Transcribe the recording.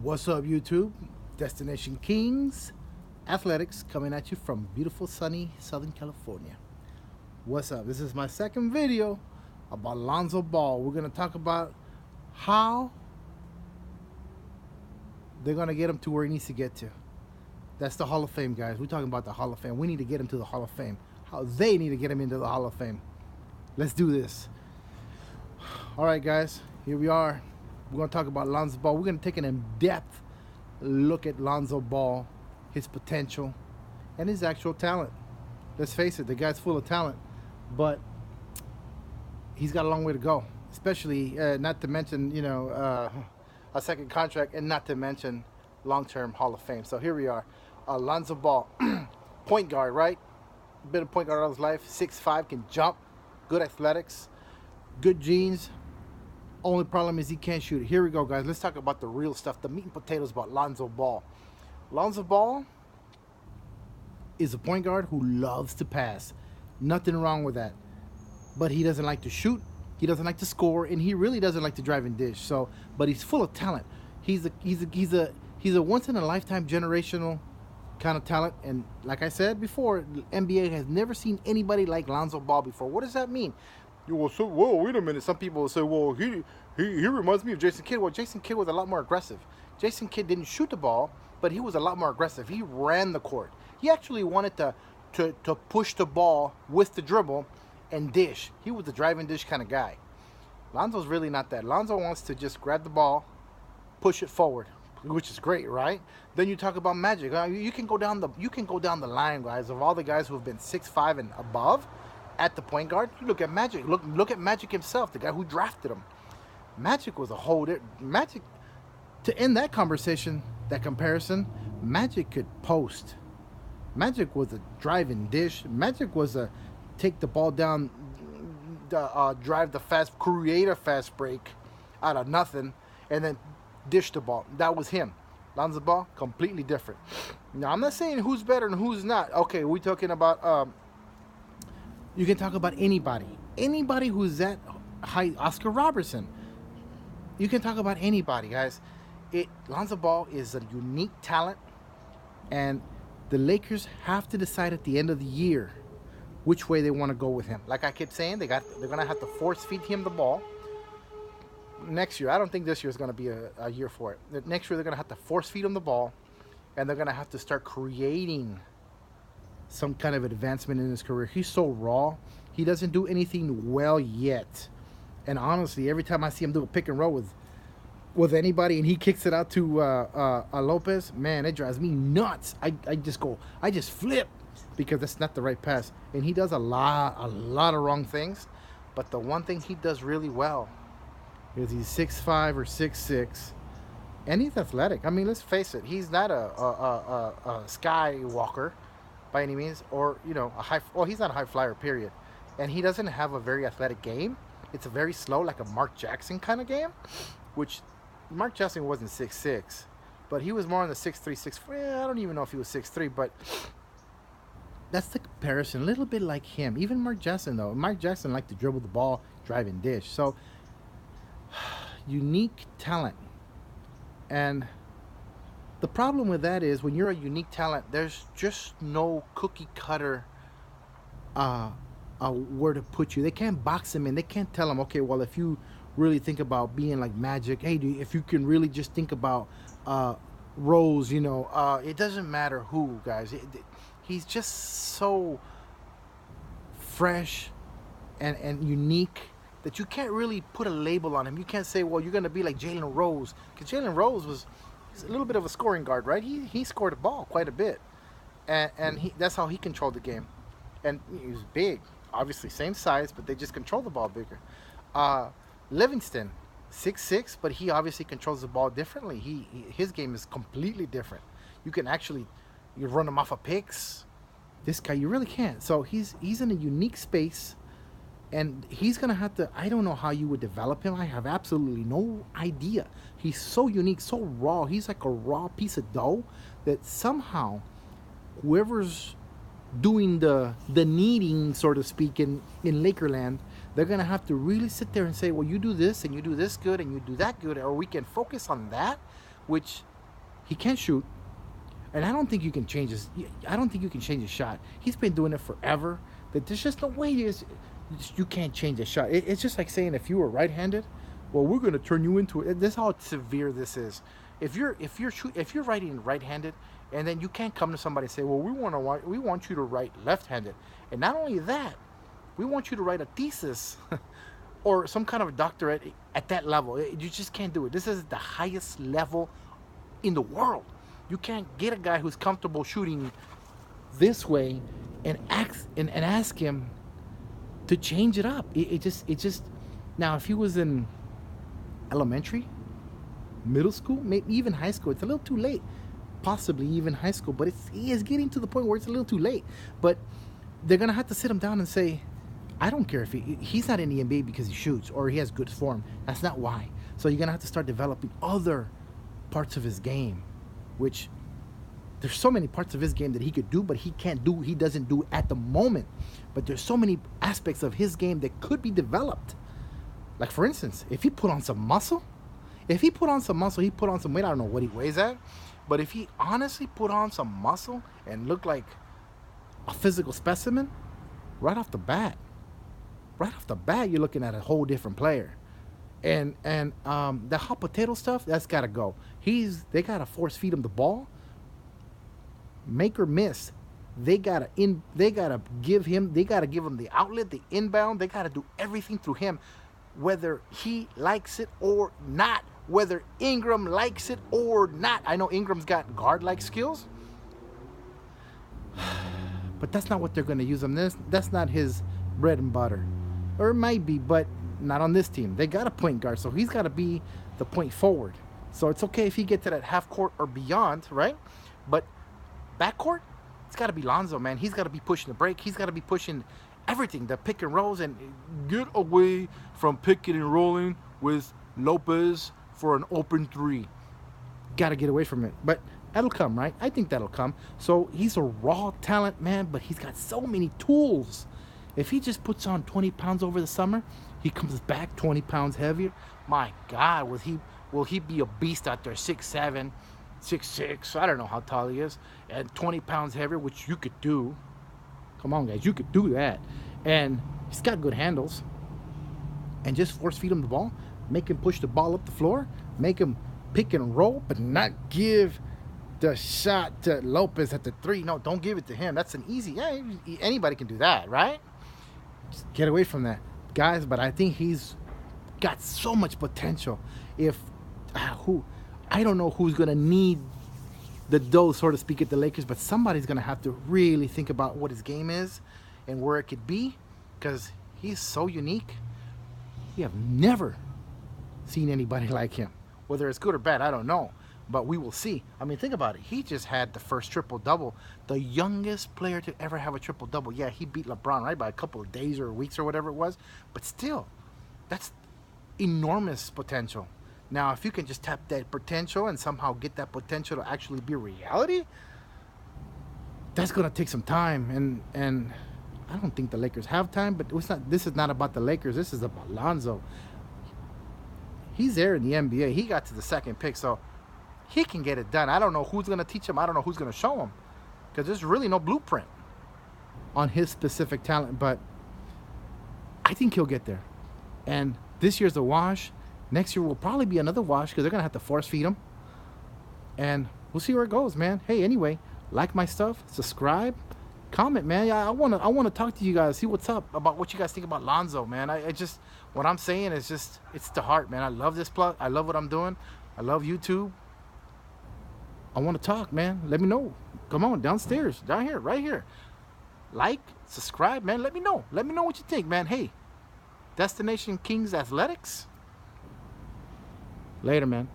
What's up, YouTube? Destination Kings Athletics coming at you from beautiful, sunny Southern California. What's up? This is my second video about Lonzo Ball. We're going to talk about how they're going to get him to where he needs to get to. That's the Hall of Fame, guys. We're talking about the Hall of Fame. We need to get him to the Hall of Fame. How they need to get him into the Hall of Fame. Let's do this. All right, guys. Here we are. We're going to talk about Lonzo Ball. We're going to take an in-depth look at Lonzo Ball, his potential, and his actual talent. Let's face it, the guy's full of talent, but he's got a long way to go, especially not to mention, a second contract, and not to mention long-term Hall of Fame. So here we are. Lonzo Ball, point guard, right? Been a point guard all his life, 6'5", can jump, good athletics, good genes. Only problem is he can't shoot it. Here we go, guys. Let's talk about the real stuff, the meat and potatoes about Lonzo Ball. Lonzo Ball is a point guard who loves to pass. Nothing wrong with that. But he doesn't like to shoot. He doesn't like to score, and he really doesn't like to drive and dish. So, but he's full of talent. He's a once in a lifetime generational kind of talent. And like I said before, the NBA has never seen anybody like Lonzo Ball before. What does that mean? Whoa, wait a minute. Some people will say, well, he reminds me of Jason Kidd. Well, Jason Kidd was a lot more aggressive. Jason Kidd didn't shoot the ball, but he was a lot more aggressive. He ran the court. He actually wanted to push the ball with the dribble and dish. He was the drive and dish kind of guy. Lonzo's really not that. Lonzo wants to just grab the ball, push it forward, which is great, right? Then you talk about Magic. You can go down the line, guys, of all the guys who have been 6'5" and above. At the point guard, you look at Magic. Look at Magic himself, the guy who drafted him. Magic was a whole Magic. To end that conversation, that comparison, Magic could post. Magic was a drive and dish. Magic was a take the ball down, drive the fast, create a fast break out of nothing, and then dish the ball. That was him. Lonzo Ball, completely different. Now, I'm not saying who's better and who's not. Okay, we're talking about. You can talk about anybody who's that high. Oscar Robertson. You can talk about anybody, guys. Lonzo Ball is a unique talent, and the Lakers have to decide at the end of the year which way they want to go with him. Like I kept saying, they're gonna have to force feed him the ball next year. I don't think this year is gonna be a year for it. Next year they're gonna have to force feed him the ball, and they're gonna have to start creating some kind of advancement in his career. He's so raw. He doesn't do anything well yet. And honestly, every time I see him do a pick and roll with anybody and he kicks it out to Lopez, man, it drives me nuts. I just flip because that's not the right pass. And he does a lot of wrong things. But the one thing he does really well is he's 6'5" or 6'6", and he's athletic. I mean, let's face it, he's not a skywalker by any means, or he's not a high flyer, period. And he doesn't have a very athletic game. It's a very slow, like a Mark Jackson kind of game, which Mark Jackson wasn't 6'6", but he was more on the 6'3", 6'4". I don't even know if he was 6'3", but that's the comparison. A little bit like him. Even Mark Jackson, though. Mark Jackson liked to dribble the ball, drive and dish. So unique talent. And the problem with that is when you're a unique talent, there's just no cookie cutter where to put you. They can't box him in. They can't tell him, okay, well, if you really think about being like Magic, hey, if you can really just think about Rose, it doesn't matter who, guys. He's just so fresh and unique that you can't really put a label on him. You can't say, well, you're going to be like Jalen Rose, because Jalen Rose he's a little bit of a scoring guard, right? He scored the ball quite a bit, and that's how he controlled the game. And he was big, obviously same size, but they just control the ball bigger. Livingston, 6'6", but he obviously controls the ball differently. His game is completely different. You run him off of picks. This guy, you really can't. So he's in a unique space, and he's going to have to, I don't know how you would develop him. I have absolutely no idea. He's so unique, so raw. He's like a raw piece of dough that somehow whoever's doing the kneading, so to speak, in Lakerland, they're going to have to really sit there and say, well, you do this and you do this good and you do that good, or we can focus on that, which He can't shoot. And I don't think you can change his. I don't think you can change his shot. He's been doing it forever. That there's just no way you can't change a shot. It's just like saying if you were right-handed, well, we're gonna turn you into it. This is how severe this is. If you're writing right-handed, and then you can't come to somebody and say, well, we want you to write left-handed, and not only that, we want you to write a thesis or some kind of a doctorate at that level. You just can't do it. This is the highest level in the world. You can't get a guy who's comfortable shooting this way and ask him to change it up. It just now if he was in elementary, middle school, maybe even high school, it's a little too late. Possibly even high school, but he is getting to the point where it's a little too late. But they're gonna have to sit him down and say, I don't care if he's not in the NBA because he shoots or he has good form. That's not why. So you're gonna have to start developing other parts of his game, which there's so many parts of his game that he could do, but he doesn't do at the moment. But there's so many aspects of his game that could be developed. Like for instance, if he put on some muscle, he put on some weight. I don't know what he weighs at, but if he honestly put on some muscle and looked like a physical specimen, right off the bat, you're looking at a whole different player. And the hot potato stuff, that's gotta go. They gotta force feed him the ball, make or miss. They gotta give him the outlet, the inbound. They gotta do everything through him, whether he likes it or not, whether Ingram likes it or not. I know Ingram's got guard-like skills, but that's not what they're gonna use him. That's not his bread and butter. Or it might be, but not on this team. They got a point guard, so he's got to be the point forward. So it's okay if he get to that half court or beyond, right? But backcourt, it's got to be Lonzo, man. He's got to be pushing the break. He's got to be pushing everything, the pick and rolls, and get away from picking and rolling with Lopez for an open three. Got to get away from it. But that'll come, right? I think that'll come. So he's a raw talent, man, but he's got so many tools. If he just puts on 20 pounds over the summer, he comes back 20 pounds heavier. My God, will he be a beast out there? 6'7", 6'6", I don't know how tall he is, and 20 pounds heavier, which you could do. Come on, guys, you could do that. And he's got good handles. And just force feed him the ball, make him push the ball up the floor, make him pick and roll, but not give the shot to Lopez at the three. No, don't give it to him. That's an easy. Yeah, anybody can do that, right? Just get away from that, guys. But I think he's got so much potential. I don't know who's gonna need the dough, so to speak, at the Lakers, but somebody's gonna have to really think about what his game is and where it could be, because he's so unique. We have never seen anybody like him. Whether it's good or bad, I don't know, but we will see. I mean, think about it. He just had the first triple-double, the youngest player to ever have a triple-double. Yeah, he beat LeBron, right, by a couple of days or weeks or whatever it was, but still, that's enormous potential. Now, if you can just tap that potential and somehow get that potential to actually be reality, that's going to take some time, and I don't think the Lakers have time, but this is not about the Lakers. This is about Lonzo. He's there in the NBA. He got to the second pick, so he can get it done. I don't know who's going to teach him. I don't know who's going to show him, because there's really no blueprint on his specific talent, but I think he'll get there. And this year's a wash. Next year will probably be another wash, because they're going to have to force feed him. And we'll see where it goes, man. Hey, anyway, like my stuff, subscribe, comment, man. I want to talk to you guys, see what's up about what you guys think about Lonzo, man. I just, what I'm saying is just, it's the heart, man. I love this plug. I love what I'm doing. I love YouTube. I want to talk, man. Let me know. Come on, downstairs, down here, right here. Like, subscribe, man. Let me know. Let me know what you think, man. Hey, Destination Kings Athletics. Later, man.